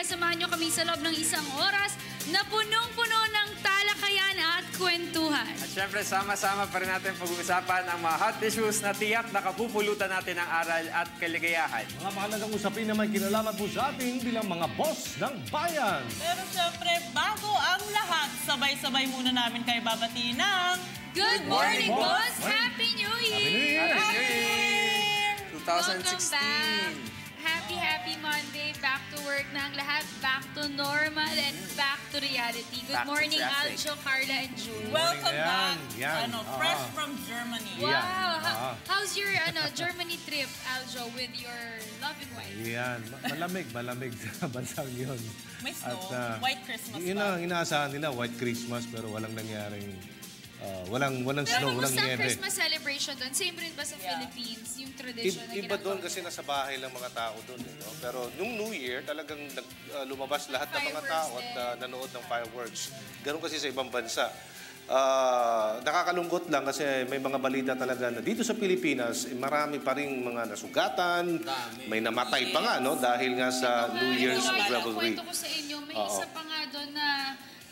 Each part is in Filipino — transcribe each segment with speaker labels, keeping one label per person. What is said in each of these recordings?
Speaker 1: samahan nyo kami sa loob ng isang oras na punong-puno ng talakayan at kwentuhan.
Speaker 2: At syempre, sama-sama pa rin natin pag-uusapan ang mga hot issues na tiyak na kapupulutan natin ng aral at kaligayahan.
Speaker 3: Mga mahalagang usapin na may kinalaman po sa atin bilang mga boss ng bayan.
Speaker 4: Pero syempre, bago ang lahat, sabay-sabay muna namin kayo babatiin ng
Speaker 1: Good morning, boss! Happy New Year!
Speaker 2: Happy New Year! 2016!
Speaker 1: Welcome back! Happy Monday. Back to work na ang lahat. Back to normal and back to reality. Good
Speaker 2: Back to
Speaker 1: morning,
Speaker 2: traffic.
Speaker 1: Aljo, Carla, and June.
Speaker 4: Welcome back.
Speaker 3: Yan.
Speaker 4: Fresh from Germany.
Speaker 1: Wow! How's your Germany trip, Aljo, with your loving wife?
Speaker 3: Yan. Malamig sa bansang yun.
Speaker 4: May snow. White Christmas
Speaker 3: Yun ang inaasahan nila, White Christmas, pero walang nangyaring... walang snow, walang
Speaker 1: Pero
Speaker 3: nieve.
Speaker 1: Christmas celebration doon, same rin ba sa Philippines? Yung tradition na
Speaker 5: Iba doon
Speaker 1: ginagawa?
Speaker 5: kasi nasa bahay lang mga tao doon. No? Pero nung New Year, talagang lumabas lahat ng mga tao at nanood ng fireworks. Ganun kasi sa ibang bansa. Nakakalungkot lang kasi may mga balita talaga na dito sa Pilipinas, marami pa rin mga nasugatan, may namatay pa nga no? Dahil nga sa New Year's revelry.
Speaker 1: Kwento ko sa inyo, may isa pa nga doon na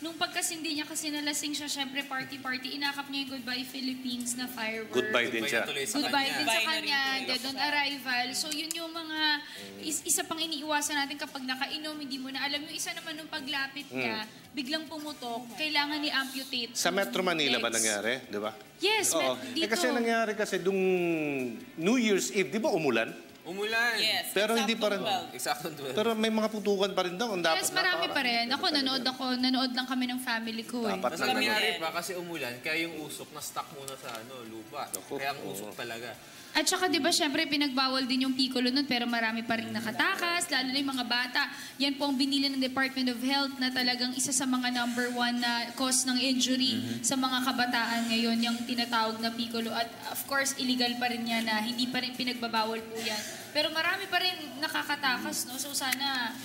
Speaker 1: nung pagkasindi niya kasi nalasing siya, syempre party-party, inakap niya yung Goodbye Philippines na fireworks.
Speaker 5: Goodbye din siya.
Speaker 1: Goodbye din sa kanya, dead on arrival. So yun yung mga, isa pang iniiwasan natin kapag nakainom, hindi mo na alam. Yung isa naman nung paglapit niya, biglang pumutok, kailangan ni-amputate.
Speaker 5: Sa Metro Manila ba nangyari? Di ba?
Speaker 1: Yes, dito.
Speaker 5: Kasi nangyari kasi nung New Year's Eve, di ba umulan?
Speaker 2: Umulan!
Speaker 4: Yes.
Speaker 5: Pero hindi pa rin.
Speaker 2: Exacto 12.
Speaker 5: Pero may mga putukan pa rin daw.
Speaker 1: Yes, marami pa rin. Nanood lang kami ng family ko eh.
Speaker 2: Mas nangyari pa kasi umulan, kaya yung usok na-stuck muna sa lupa. Kaya ang usok talaga.
Speaker 1: At saka 'di ba syempre pinagbawal din yung piccolo nun pero marami pa ring nakatakas, lalo na yung mga bata. Yan po ang binili ng Department of Health na talagang isa sa mga #1 na cause ng injury sa mga kabataan ngayon, yung tinatawag na piccolo. At of course, illegal pa rin yan na hindi pa rin pinagbabawal po yan. Pero marami pa rin nakakatakas, no? So sana...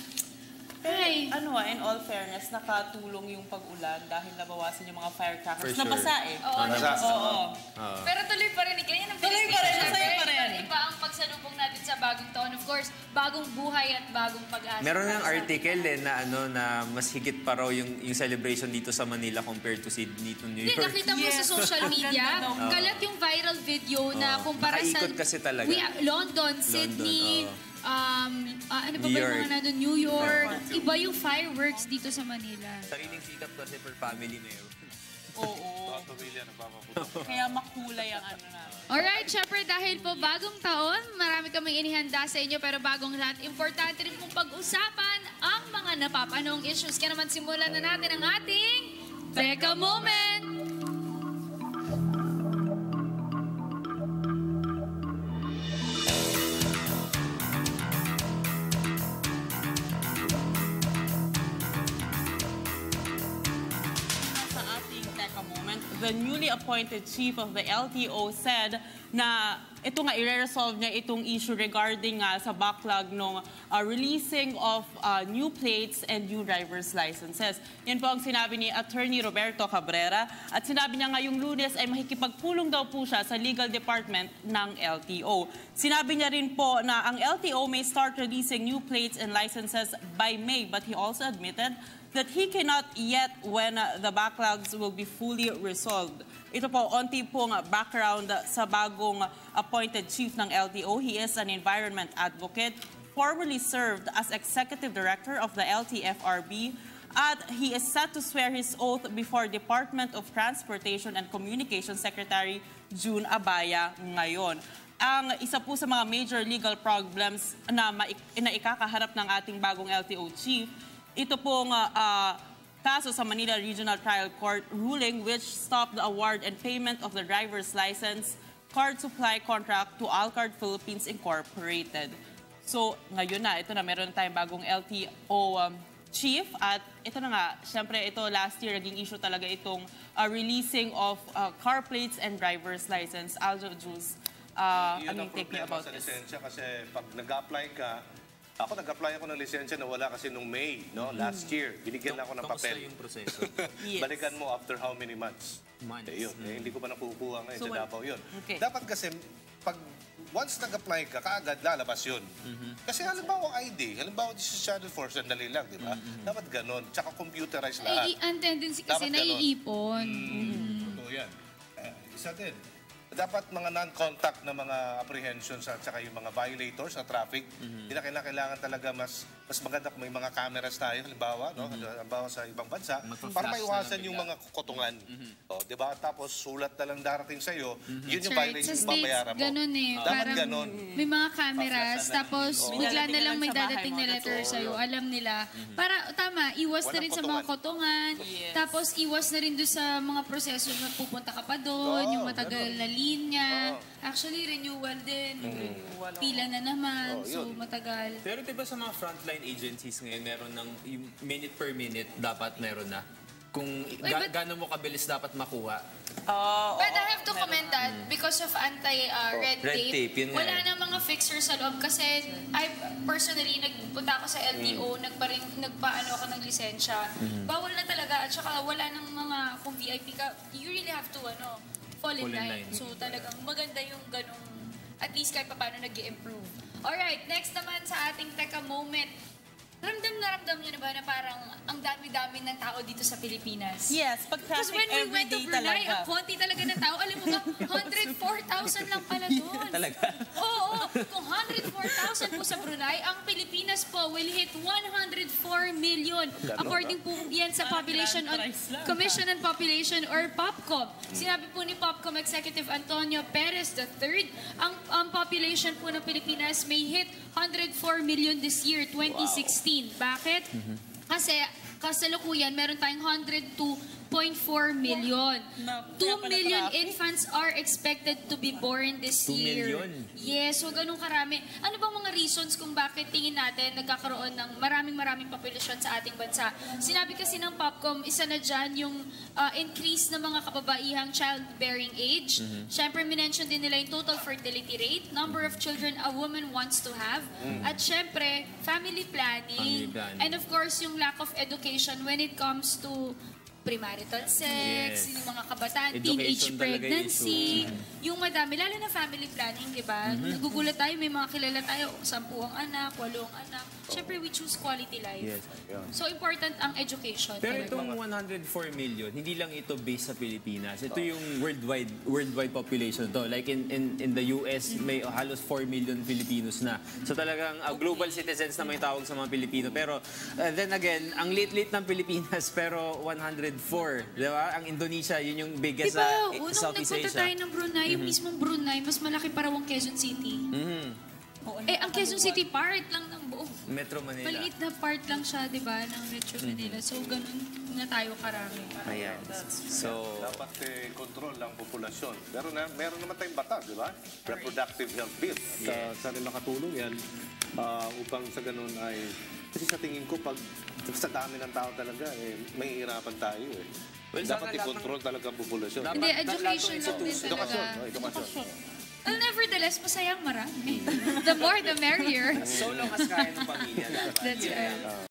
Speaker 4: Ay. In all fairness, nakatulong yung pag-ulan dahil nabawasan yung mga firecrackers.
Speaker 2: For sure.
Speaker 4: Nabasa eh.
Speaker 1: Oo,
Speaker 4: Oo.
Speaker 1: Pero tuloy pa rin. Ganyan ang
Speaker 4: Tuloy pa rin, masaya pa rin.
Speaker 1: Iba ang pagsalubong natin sa bagong taon. Of course, bagong buhay at bagong pag-asa.
Speaker 2: Meron ng article na na mas higit pa raw yung celebration dito sa Manila compared to Sydney to New
Speaker 1: Hindi,
Speaker 2: York.
Speaker 1: nakita mo sa social media, kalat yung viral video na kumpara sa...
Speaker 2: Nakaikot kasi talaga.
Speaker 1: London, Sydney, ano pa
Speaker 2: New
Speaker 1: ba yung
Speaker 2: York.
Speaker 1: mga nandun? New York. Iba yung fireworks dito sa Manila.
Speaker 2: Sariling sikap kasi per family na yun.
Speaker 4: Oo. Kaya makulay ang natin.
Speaker 1: Alright, syempre dahil po bagong taon, marami kaming inihanda sa inyo pero bagong lahat, importante rin pong pag-usapan ang mga napapanong issues. Kaya naman simulan na natin ang ating Teka Moment!
Speaker 4: The newly appointed chief of the LTO said na ito nga i-resolve niya itong issue regarding sa backlog ng releasing of new plates and new driver's licenses. Yan po ang sinabi ni Attorney Roberto Cabrera at sinabi niya ngayong Lunes ay makikipagpulong daw po siya sa legal department ng LTO. Sinabi niya rin po na ang LTO may start releasing new plates and licenses by May, but he also admitted that he cannot yet when the backlogs will be fully resolved. Ito po, onti pong background sa bagong appointed chief ng LTO. He is an environment advocate, formerly served as executive director of the LTFRB, at he is set to swear his oath before Department of Transportation and Communications Secretary June Abaya ngayon. Ang isa po sa mga major legal problems na ikakaharap ng ating bagong LTO chief, ito pong kaso sa Manila Regional Trial Court ruling which stopped the award and payment of the driver's license card supply contract to Alcard Philippines Incorporated. So, ngayon na, ito na, meron tayong bagong LTO chief at ito na nga, syempre ito last year naging issue talaga itong releasing of car plates and driver's license. Aljo, Jules,
Speaker 5: Yun ang
Speaker 4: take me
Speaker 5: problema
Speaker 4: about
Speaker 5: sa
Speaker 4: this.
Speaker 5: lisensya kasi pag nag-apply ka, ako nag-apply ako ng lisensya na wala kasi nung May, no? Last year. Binigyan ako ng
Speaker 2: Kamusta
Speaker 5: papel.
Speaker 2: yung proseso?
Speaker 4: Yes.
Speaker 5: Balikan mo after how many months?
Speaker 2: Months.
Speaker 5: Yun. Hindi ko pa nakukuha ngayon
Speaker 4: So,
Speaker 5: sa Davao yun.
Speaker 4: okay.
Speaker 5: Dapat kasi, pag once nag-apply ka, kaagad lalabas yun. Kasi halimbawa ID, halimbawa this is Channel 4, sandali lang, di ba? Dapat ganun. Tsaka computerized lahat.
Speaker 1: Ang tendency kasi
Speaker 5: Dapat ganun.
Speaker 1: naiipon.
Speaker 5: Totoo yan. Isa din. Dapat mga non-contact na mga apprehensions at saka yung mga violators sa traffic, hindi na kailangan talaga mas maganda kung may mga cameras tayo, halimbawa, no? Halimbawa sa ibang bansa, para maiwasan yung mga kukutungan. O, di ba? Tapos sulat na lang darating sa'yo, yun yung violation
Speaker 1: Sa
Speaker 5: yung babayaran
Speaker 1: States,
Speaker 5: mo.
Speaker 1: ganun eh.
Speaker 5: Dapat
Speaker 1: Parang
Speaker 5: ganun.
Speaker 1: may mga cameras, tapos bigla na lang may
Speaker 4: May dadating
Speaker 1: dadating na
Speaker 4: lang sa
Speaker 1: letter
Speaker 4: bahay mo.
Speaker 1: sa'yo. Alam nila. Para, tama, iwas na
Speaker 5: Walang
Speaker 1: rin sa mga kotongan. Tapos iwas na rin doon sa mga proseso na pupunta ka pa doon, yung matagal na linya. Actually, renewal din. Pila na naman, so matagal.
Speaker 6: Pero diba sa mga frontline agencies ngayon, meron ng yung minute per minute dapat meron na. Kung gaano mo kabilis dapat makuha.
Speaker 1: But I have to comment that because of anti-red tape,
Speaker 6: yun nga
Speaker 1: wala
Speaker 6: eh.
Speaker 1: na mga fixer sa loob. Kasi I personally, nagpunta ako sa LTO, nagpaano ako ng lisensya. Bawal na talaga. At saka wala nang mga, kung VIP ka, you really have to fall in line. So talagang maganda yung ganong, at least kahit paano nag-i-improve. Alright, next naman sa ating Teka Moment. Ramdam nyo na ba na parang ang dami-dami ng tao dito sa Pilipinas?
Speaker 4: Yes, pag
Speaker 1: Because
Speaker 4: traffic
Speaker 1: when we went to
Speaker 4: everyday
Speaker 1: Brunei,
Speaker 4: talaga.
Speaker 1: ang konti talaga ng tao. Alam mo ba, 104,000 lang pala doon.
Speaker 6: Talaga?
Speaker 1: Oo, kung 104,000 po sa Brunei, ang Pilipinas po will hit 104 million. According po yan sa Population Commission on Population or POPCOM. Sinabi po ni POPCOM Executive Antonio Perez III, ang population po ng Pilipinas may hit 104 million this year, 2016. Bakit? Kasi kasalukuyan, meron tayong 102.4 million. 2 million infants are expected to be born this
Speaker 6: 2
Speaker 1: year.
Speaker 6: million?
Speaker 1: Yes, so ganun karami. Ano bang mga reasons kung bakit tingin natin nagkakaroon ng maraming populasyon sa ating bansa? Sinabi kasi ng POPCOM, isa na dyan yung increase ng mga kababaihang childbearing age. Siyempre, minention din nila yung total fertility rate, number of children a woman wants to have, at siyempre, family planning. And of course, yung lack of education when it comes to premarital sex, yung mga kabataan, teenage
Speaker 6: Education talaga
Speaker 1: pregnancy, yung madami, lalo na family planning, di ba? Nagugulat tayo, may mga kilala tayo, 10 ang anak, 8 ang anak. Siyempre, we choose quality life. So, important ang education.
Speaker 6: Pero itong 104 million, hindi lang ito based sa Pilipinas. Ito yung worldwide population to. Like in the US, may halos 4 million Filipinos na. So talagang global citizens na may tawag sa mga Pilipino. Pero then again, ang liit-liit ng Pilipinas pero 104. Di ba? Ang Indonesia, yun yung biggest
Speaker 1: Diba,
Speaker 6: sa
Speaker 1: nung
Speaker 6: Southeast
Speaker 1: nagpunta
Speaker 6: Asia.
Speaker 1: tayo ng Brunei, yung mismong Brunei, mas malaki pa raw ang Quezon City. Ang Quezon City part lang ng buong.
Speaker 6: Metro Manila.
Speaker 1: Maliit na part lang siya, di ba, ng Metro Manila. So, ganun na tayo karami.
Speaker 6: Ayan. So,
Speaker 5: Dapat control ang populasyon. Meron naman tayong batas, di ba? Reproductive Health Bill. At sana makatulong yan upang sa ganun ay... Kasi sa tingin ko, pag sa dami ng tao talaga, may hirapan tayo eh.
Speaker 6: Well,
Speaker 5: Dapat
Speaker 6: sana
Speaker 5: i-control talaga ang populasyon.
Speaker 1: Hindi, education lang din
Speaker 5: Edukasyon.
Speaker 1: talaga.
Speaker 5: Edukasyon.
Speaker 1: Nevertheless, masayang marami. The more, the merrier.
Speaker 6: so long as kaya ng pamilya.
Speaker 1: That's right.